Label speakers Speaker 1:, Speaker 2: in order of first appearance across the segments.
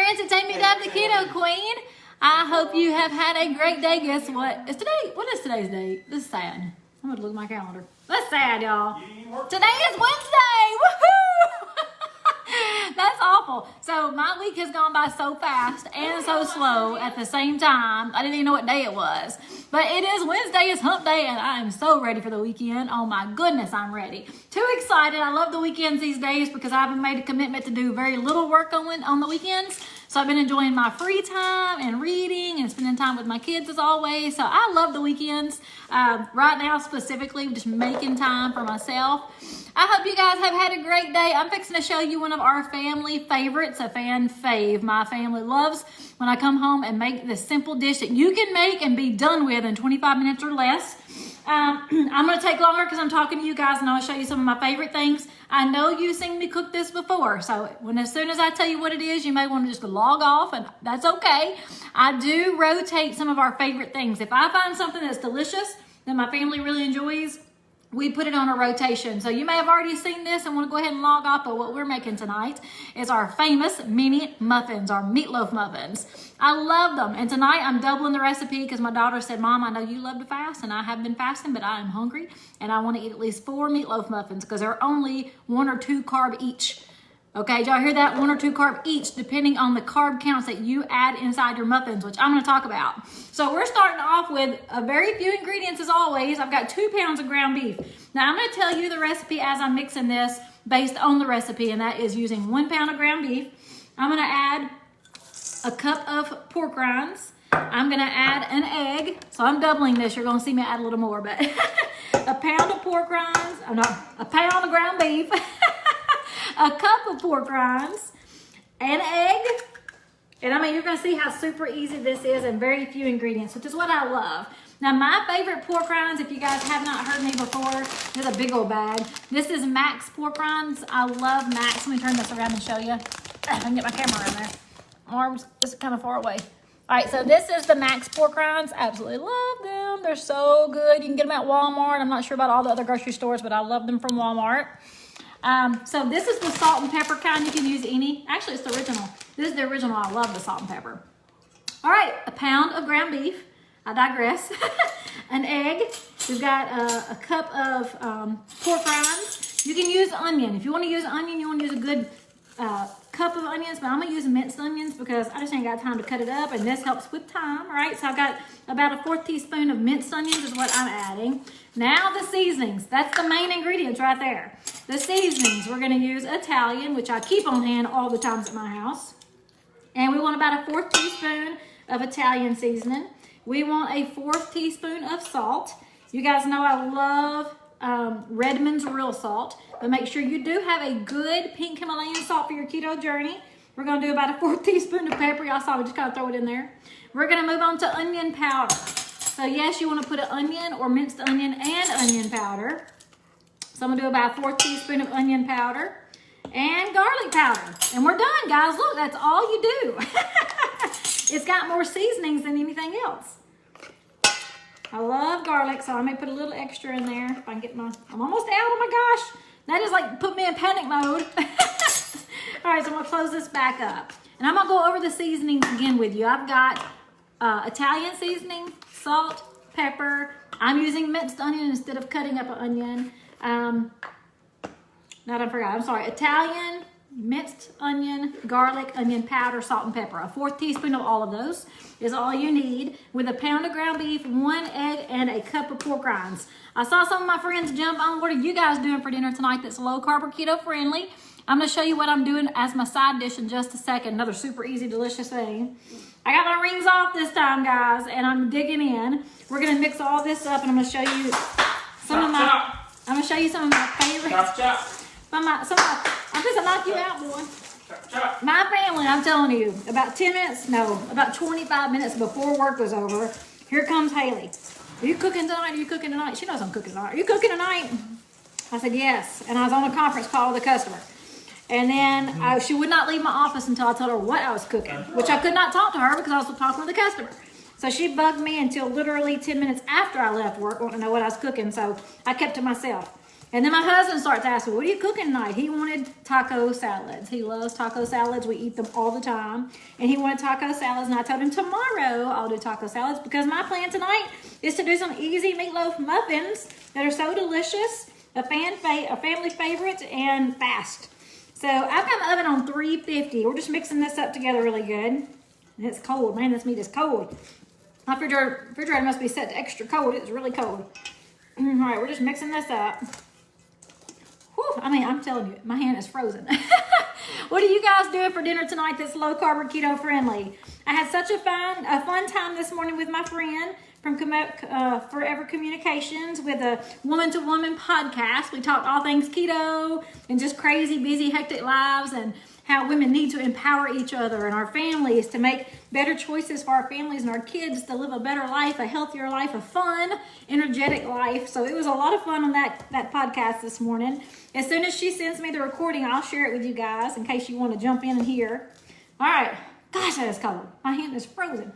Speaker 1: friends, it's Amy Dab, the Keto Queen. I hope you have had a great day. Guess what? What is today's date? This is sad. I'm gonna look at my calendar. That's sad, y'all. Today is Wednesday. Woohoo! That's awful. So my week has gone by so fast and so slow at the same time. I didn't even know what day it was. But it is Wednesday, it's hump day, and I am so ready for the weekend. Oh my goodness, I'm ready. Too excited. I love the weekends these days because I've made a commitment to do very little work on the weekends. So I've been enjoying my free time and reading and spending time with my kids as always. So I love the weekends. Right now specifically, just making time for myself. I hope you guys have had a great day. I'm fixing to show you one of our family favorites, a fan fave. My family loves when I come home and make this simple dish that you can make and be done with in 25 minutes or less. I'm going to take longer because I'm talking to you guys and I'll show you some of my favorite things. I know you've seen me cook this before, so as soon as I tell you what it is, you may want to just log off, and that's okay. I do rotate some of our favorite things. If I find something that's delicious that my family really enjoys, we put it on a rotation. So you may have already seen this and want to go ahead and log off, but what we're making tonight is our famous mini muffins, our meatloaf muffins. I love them. And tonight I'm doubling the recipe because my daughter said, Mom, I know you love to fast, and I have been fasting, but I am hungry and I want to eat at least 4 meatloaf muffins because they're only 1 or 2 carb each. Okay, did y'all hear that? 1 or 2 carb each, depending on the carb counts that you add inside your muffins, which I'm going to talk about. So we're starting off with a very few ingredients as always. I've got 2 pounds of ground beef. Now I'm going to tell you the recipe as I'm mixing this based on the recipe, and that is using 1 pound of ground beef. I'm going to add a cup of pork rinds. I'm going to add an egg. So I'm doubling this. You're going to see me add a little more, but a pound of pork rinds, a pound of ground beef. A cup of pork rinds, an egg, and I mean, you're going to see how super easy this is and very few ingredients, which is what I love. Now, my favorite pork rinds, if you guys have not heard me before, there's a big old bag. This is Max pork rinds. I love Max. Let me turn this around and show you. I can get my camera in there. Arms just kind of far away. All right, so this is the Max pork rinds. Absolutely love them. They're so good. You can get them at Walmart. I'm not sure about all the other grocery stores, but I love them from Walmart. So this is the salt and pepper kind. You can use any. Actually, it's the original. This is the original. I love the salt and pepper. All right, a pound of ground beef. I digress. An egg. We've got a cup of pork rinds. You can use onion. If you want to use onion, you want to use a good cup of onions, but I'm going to use minced onions because I just ain't got time to cut it up, and this helps with time, right? So I've got about a 1/4 teaspoon of minced onions is what I'm adding. Now the seasonings. That's the main ingredients right there. The seasonings, we're going to use Italian, which I keep on hand all the times at my house. And we want about a 1/4 teaspoon of Italian seasoning. We want a 1/4 teaspoon of salt. You guys know I love Redmond's real salt, but make sure you do have a good pink Himalayan salt for your keto journey. We're going to do about a 1/4 teaspoon of pepper. Y'all saw me just kind of throw it in there. We're going to move on to onion powder. So yes, you want to put an onion or minced onion and onion powder. So I'm going to do about a 1/4 teaspoon of onion powder and garlic powder. And we're done, guys. Look, that's all you do. It's got more seasonings than anything else. I love garlic, so I may put a little extra in there. If I can get I'm almost out. Oh my gosh. That is like put me in panic mode. All right, so I'm going to close this back up. And I'm going to go over the seasonings again with you. I've got Italian seasoning, salt, pepper. I'm using minced onion instead of cutting up an onion. I forgot. I'm sorry. Italian, minced onion, garlic, onion powder, salt, and pepper. A 1/4 teaspoon of all of those is all you need with a pound of ground beef, 1 egg, and a cup of pork rinds. I saw some of my friends jump on. What are you guys doing for dinner tonight that's low carb or keto friendly? I'm going to show you what I'm doing as my side dish in just a second. Another super easy, delicious thing. I got my rings off this time, guys, and I'm digging in. We're going to mix all this up, and I'm going to show you some of my favorites. I'm just gonna knock you out, boy. My family, I'm telling you, about 25 minutes before work was over, here comes Haley. Are you cooking tonight? Are you cooking tonight? She knows I'm cooking tonight. Are you cooking tonight? I said, yes. And I was on a conference call with a customer. And then she would not leave my office until I told her what I was cooking, which I could not talk to her because I was talking with the customer. So she bugged me until literally 10 minutes after I left work, wanting to know what I was cooking. So I kept to myself. And then my husband starts asking, what are you cooking tonight? He wanted taco salads. He loves taco salads. We eat them all the time. And he wanted taco salads. And I told him tomorrow I'll do taco salads because my plan tonight is to do some easy meatloaf muffins that are so delicious, a family favorite, and fast. So I've got my oven on 350. We're just mixing this up together really good. And it's cold. Man, this meat is cold. My refrigerator must be set to extra cold. It's really cold. All right, we're just mixing this up. Whew, I mean, I'm telling you, my hand is frozen. What are you guys doing for dinner tonight that's low carb or keto friendly? I had such a fun time this morning with my friend from Forever Communications with a woman to woman podcast. We talked all things keto and just crazy, busy, hectic lives and how women need to empower each other and our families to make better choices for our families and our kids to live a better life, a healthier life, a fun, energetic life. So it was a lot of fun on that podcast this morning. As soon as she sends me the recording, I'll share it with you guys in case you want to jump in and hear. All right. Gosh, that is cold. My hand is frozen.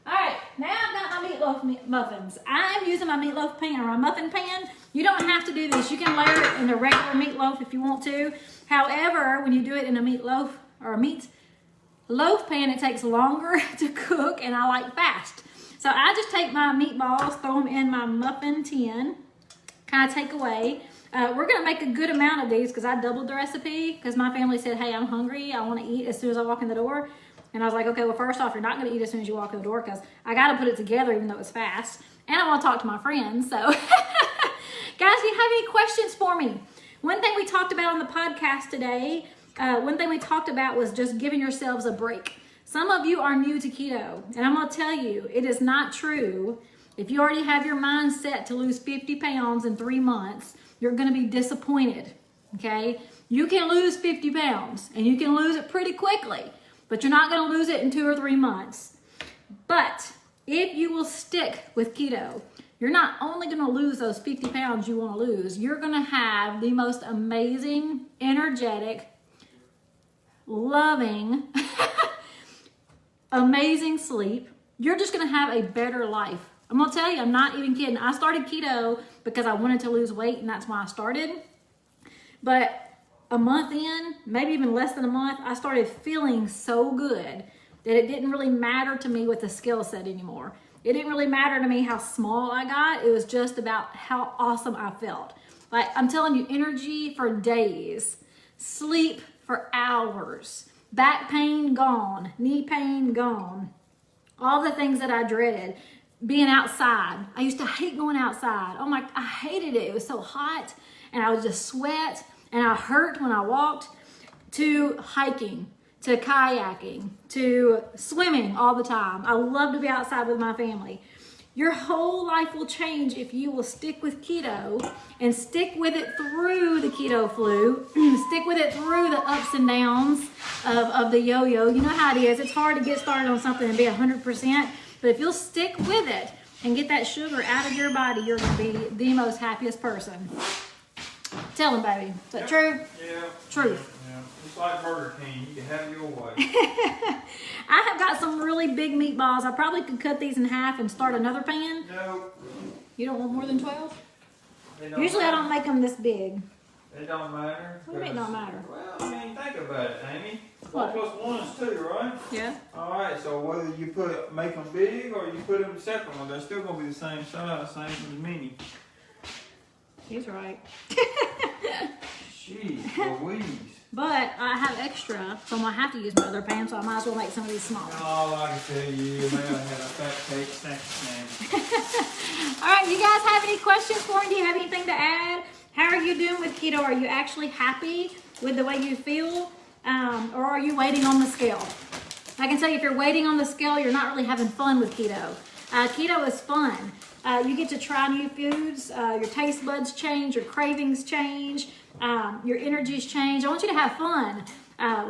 Speaker 1: All right, now I've got my meatloaf muffins. I'm using my meatloaf pan or my muffin pan. You don't have to do this. You can layer it in the regular meatloaf if you want to. However, when you do it in a meatloaf or a meat loaf pan, it takes longer to cook, and I like fast. So I just take my meatballs, throw them in my muffin tin, kind of take away. We're going to make a good amount of these because I doubled the recipe because my family said, hey, I'm hungry. I want to eat as soon as I walk in the door. And I was like, okay, well, first off, you're not going to eat as soon as you walk in the door because I got to put it together even though it's fast. And I want to talk to my friends. So, guys, do you have any questions for me? One thing we talked about on the podcast today, was just giving yourselves a break. Some of you are new to keto. And I'm going to tell you, it is not true. If you already have your mind set to lose 50 pounds in 3 months, you're going to be disappointed. Okay? You can lose 50 pounds and you can lose it pretty quickly. But you're not going to lose it in 2 or 3 months. But if you will stick with keto, you're not only going to lose those 50 pounds you want to lose, you're going to have the most amazing, energetic, loving, amazing sleep. You're just going to have a better life. I'm going to tell you, I'm not even kidding. I started keto because I wanted to lose weight, and that's why I started. But a month in, maybe even less than a month, I started feeling so good that it didn't really matter to me what the skill set anymore. It didn't really matter to me how small I got. It was just about how awesome I felt. Like, I'm telling you, energy for days, sleep for hours, back pain gone, knee pain gone, all the things that I dreaded. Being outside. I used to hate going outside. Oh my, I hated it. It was so hot and I would just sweat. And I hurt when I walked, to hiking, to kayaking, to swimming all the time. I love to be outside with my family. Your whole life will change if you will stick with keto and stick with it through the keto flu. Stick with it through the ups and downs of the yo-yo. You know how it is. It's hard to get started on something and be 100%. But if you'll stick with it and get that sugar out of your body, you're going to be the most happiest person. Tell them, baby. Is that true?
Speaker 2: Yeah.
Speaker 1: Truth.
Speaker 2: Yeah. It's like Burger King. You can have your way.
Speaker 1: I have got some really big meatballs. I probably could cut these in half and start another pan.
Speaker 2: No.
Speaker 1: You don't want more than 12?
Speaker 2: Usually
Speaker 1: I don't make them this big.
Speaker 2: It don't matter.
Speaker 1: What do you mean it don't matter?
Speaker 2: Well, I mean, think about it, Amy.
Speaker 1: What?
Speaker 2: 1 + 1 is 2, right?
Speaker 1: Yeah.
Speaker 2: All right, so whether you make them big or you put them separately, they're still going to be the same size, same as mini.
Speaker 1: He's right.
Speaker 2: Jeez Louise.
Speaker 1: But I have extra, so I'm going to have to use my other pan, so I might as well make some of these smaller.
Speaker 2: All I can tell you, man, I had a fat cake snack.
Speaker 1: All right, you guys have any questions for me? Do you have anything to add? How are you doing with keto? Are you actually happy with the way you feel? Or are you waiting on the scale? I can tell you, if you're waiting on the scale, you're not really having fun with keto. Keto is fun. You get to try new foods. Your taste buds change. Your cravings change. Your energies change. I want you to have fun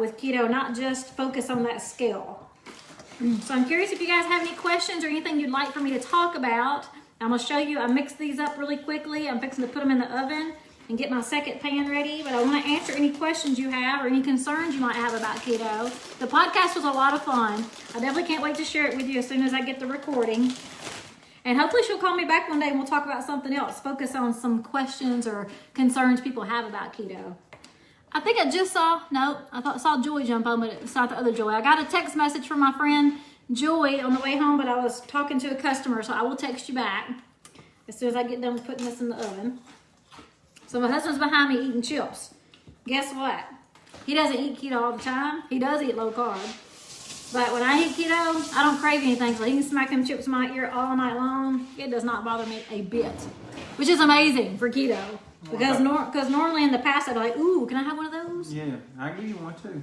Speaker 1: with keto, not just focus on that scale. So I'm curious if you guys have any questions or anything you'd like for me to talk about. I'm going to show you. I mixed these up really quickly. I'm fixing to put them in the oven and get my second pan ready. But I want to answer any questions you have or any concerns you might have about keto. The podcast was a lot of fun. I definitely can't wait to share it with you as soon as I get the recording. And hopefully she'll call me back one day and we'll talk about something else. Focus on some questions or concerns people have about keto. I think I just saw, I saw Joy jump on, but it's not the other Joy. I got a text message from my friend Joy on the way home, but I was talking to a customer, so I will text you back as soon as I get done putting this in the oven. So my husband's behind me eating chips. Guess what? He doesn't eat keto all the time. He does eat low carb. But when I eat keto, I don't crave anything, so he can smack them chips in my ear all night long. It does not bother me a bit, which is amazing for keto. Because normally in the past I'd be like, ooh, can I have one of those?
Speaker 2: Yeah, I'll give you one too.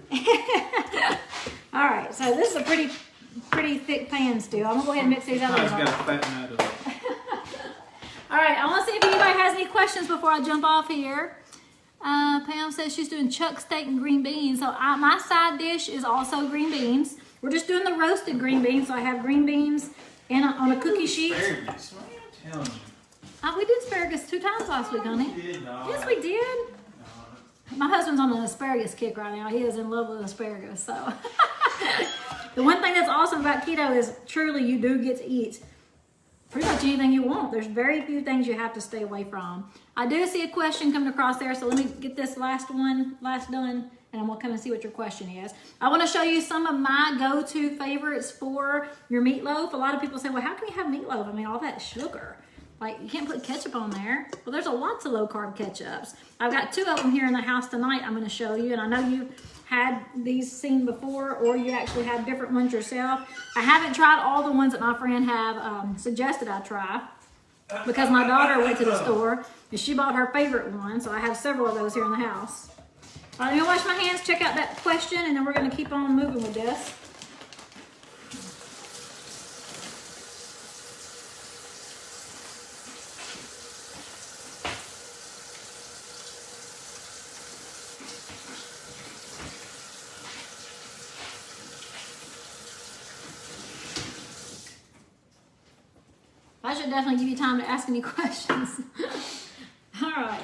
Speaker 1: All right, so this is a pretty thick pan stew. I'm gonna go ahead and mix these other ones.
Speaker 2: Got to fatten out of it.
Speaker 1: All right, I want to see if anybody has any questions before I jump off here. Pam says she's doing chuck steak and green beans. So my side dish is also green beans. We're just doing the roasted green beans. So I have green beans on a cookie sheet.
Speaker 2: Asparagus, what am I telling you?
Speaker 1: We did asparagus 2 times last week, honey.
Speaker 2: We did not.
Speaker 1: Yes, we did. My husband's on an asparagus kick right now. He is in love with asparagus. So the one thing that's awesome about keto is truly you do get to eat pretty much anything you want. There's very few things you have to stay away from. I do see a question coming across there, so let me get this last done, and I'm gonna come and see what your question is. I wanna show you some of my go-to favorites for your meatloaf. A lot of people say, well, how can you have meatloaf? I mean, all that sugar. Like, you can't put ketchup on there. Well, there's lots of low-carb ketchups. I've got 2 of them here in the house tonight I'm gonna show you, and I know you had these seen before, or you actually have different ones yourself. I haven't tried all the ones that my friend have suggested I try, because my daughter went to the store and she bought her favorite one, so I have several of those here in the house. All right, let me wash my hands, check out that question, and then we're going to keep on moving with this. I should definitely give you time to ask any questions. All right.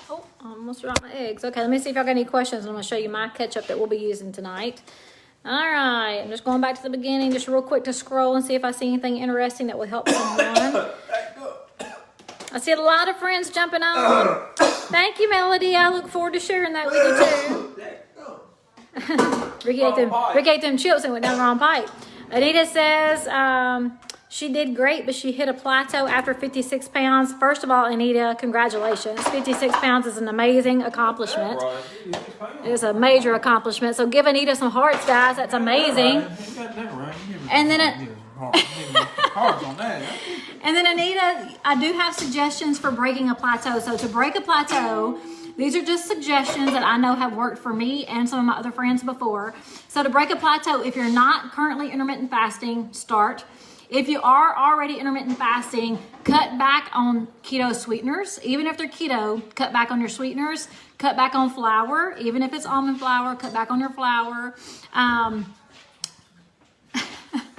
Speaker 1: Oh, I almost dropped my eggs. Okay, let me see if y'all got any questions. I'm going to show you my ketchup that we'll be using tonight. All right, I'm just going back to the beginning, just real quick to scroll and see if I see anything interesting that will help someone. I see a lot of friends jumping on. Thank you, Melody. I look forward to sharing that with you, too. Ricky ate them chips and went down the wrong pipe. Anita says she did great, but she hit a plateau after 56 pounds. First of all, Anita, congratulations. 56 pounds is an amazing accomplishment. It is a major accomplishment. So give Anita some hearts, guys. That's amazing. And then and then Anita, I do have suggestions for breaking a plateau. So to break a plateau, these are just suggestions that I know have worked for me and some of my other friends before. So to break a plateau, if you're not currently intermittent fasting, start. If you are already intermittent fasting, cut back on keto sweeteners. Even if they're keto, cut back on your sweeteners. Cut back on flour. Even if it's almond flour, cut back on your flour.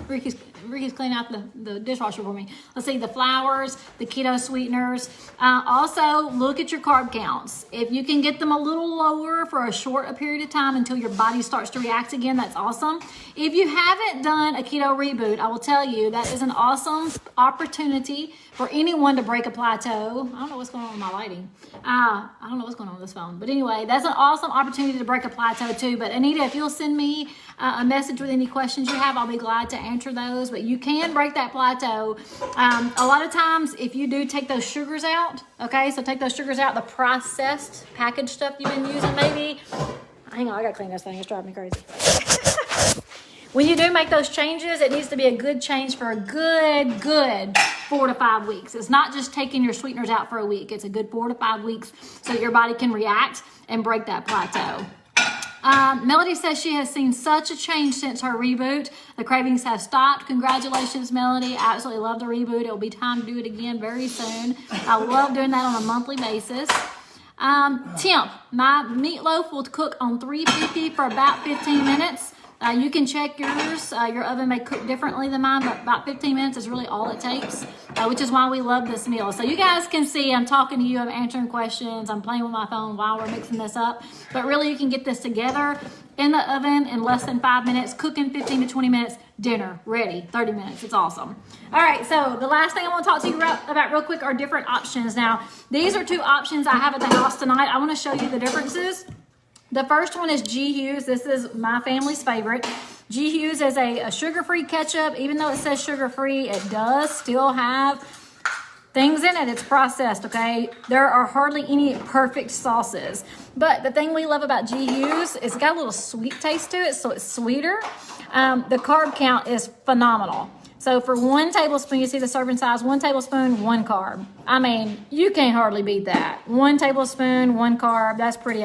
Speaker 1: Ricky's cleaning out the dishwasher for me. Let's see, the flours, the keto sweeteners. Also, look at your carb counts. If you can get them a little lower for a short period of time until your body starts to react again, that's awesome. If you haven't done a keto reboot, I will tell you that is an awesome opportunity for anyone to break a plateau. I don't know what's going on with my lighting. I don't know what's going on with this phone. But anyway, that's an awesome opportunity to break a plateau too. But Anita, if you'll send me a message with any questions you have, I'll be glad to answer those. But you can break that plateau. A lot of times, if you do take those sugars out, okay, so take those sugars out, the processed packaged stuff you've been using maybe. Hang on, I gotta clean this thing. It's driving me crazy. When you do make those changes, it needs to be a good change for a good 4 to 5 weeks. It's not just taking your sweeteners out for a week. It's a good 4 to 5 weeks so that your body can react and break that plateau. Melody says she has seen such a change since her reboot. The cravings have stopped. Congratulations, Melody. I absolutely love the reboot. It'll be time to do it again very soon. I love doing that on a monthly basis. Tim, my meatloaf will cook on 350 for about 15 minutes. You can check yours. Your oven may cook differently than mine, but about 15 minutes is really all it takes, which is why we love this meal. So you guys can see I'm talking to you, I'm answering questions, I'm playing with my phone while we're mixing this up. But really, you can get this together in the oven in less than 5 minutes, cooking 15 to 20 minutes, dinner ready, 30 minutes. It's awesome. All right, so the last thing I want to talk to you about real quick are different options. Now, these are 2 options I have at the house tonight. I want to show you the differences. The first one is G. Hughes. This is my family's favorite. G. Hughes is a sugar-free ketchup. Even though it says sugar-free, it does still have things in it. It's processed, okay? There are hardly any perfect sauces. But the thing we love about G. Hughes is it's got a little sweet taste to it, so it's sweeter. The carb count is phenomenal. So for 1 tablespoon, you see the serving size, 1 tablespoon, 1 carb. I mean, you can't hardly beat that. 1 tablespoon, 1 carb, that's pretty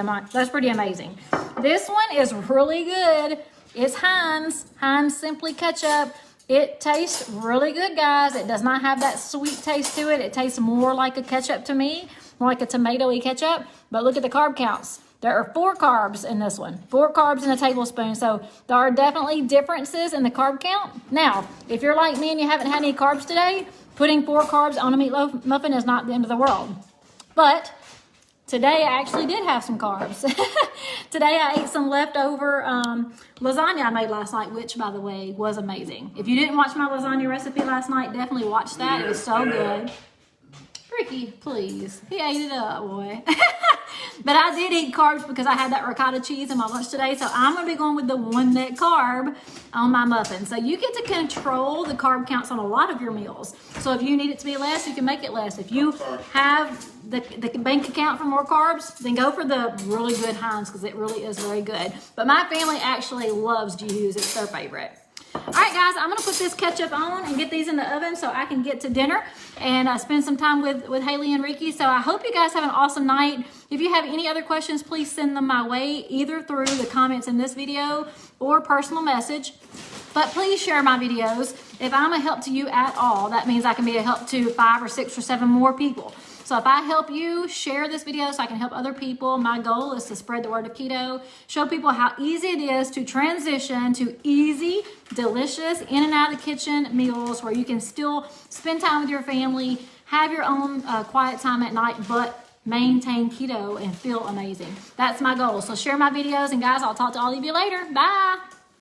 Speaker 1: amazing. This one is really good. It's Heinz Simply Ketchup. It tastes really good, guys. It does not have that sweet taste to it. It tastes more like a ketchup to me, more like a tomatoey ketchup. But look at the carb counts. There are 4 carbs in this one, 4 carbs in a tablespoon. So there are definitely differences in the carb count. Now, if you're like me and you haven't had any carbs today, putting 4 carbs on a meatloaf muffin is not the end of the world. But today I actually did have some carbs. Today I ate some leftover lasagna I made last night, which, by the way, was amazing. If you didn't watch my lasagna recipe last night, definitely watch that. It was so good. Ricky, please. He ate it up, boy. But I did eat carbs because I had that ricotta cheese in my lunch today. So I'm going to be going with the 1 net carb on my muffin. So you get to control the carb counts on a lot of your meals. So if you need it to be less, you can make it less. If you have the bank account for more carbs, then go for the really good Heinz because it really is very good. But my family actually loves G. Hughes. It's their favorite. All right, guys, I'm going to put this ketchup on and get these in the oven so I can get to dinner and spend some time with Haley and Ricky. So I hope you guys have an awesome night. If you have any other questions, please send them my way, either through the comments in this video or personal message. But please share my videos. If I'm a help to you at all, that means I can be a help to 5 or 6 or 7 more people. So if I help you, share this video so I can help other people. My goal is to spread the word of keto, show people how easy it is to transition to easy, delicious, in and out of the kitchen meals where you can still spend time with your family, have your own quiet time at night, but maintain keto and feel amazing. That's my goal. So share my videos, and guys, I'll talk to all of you later. Bye.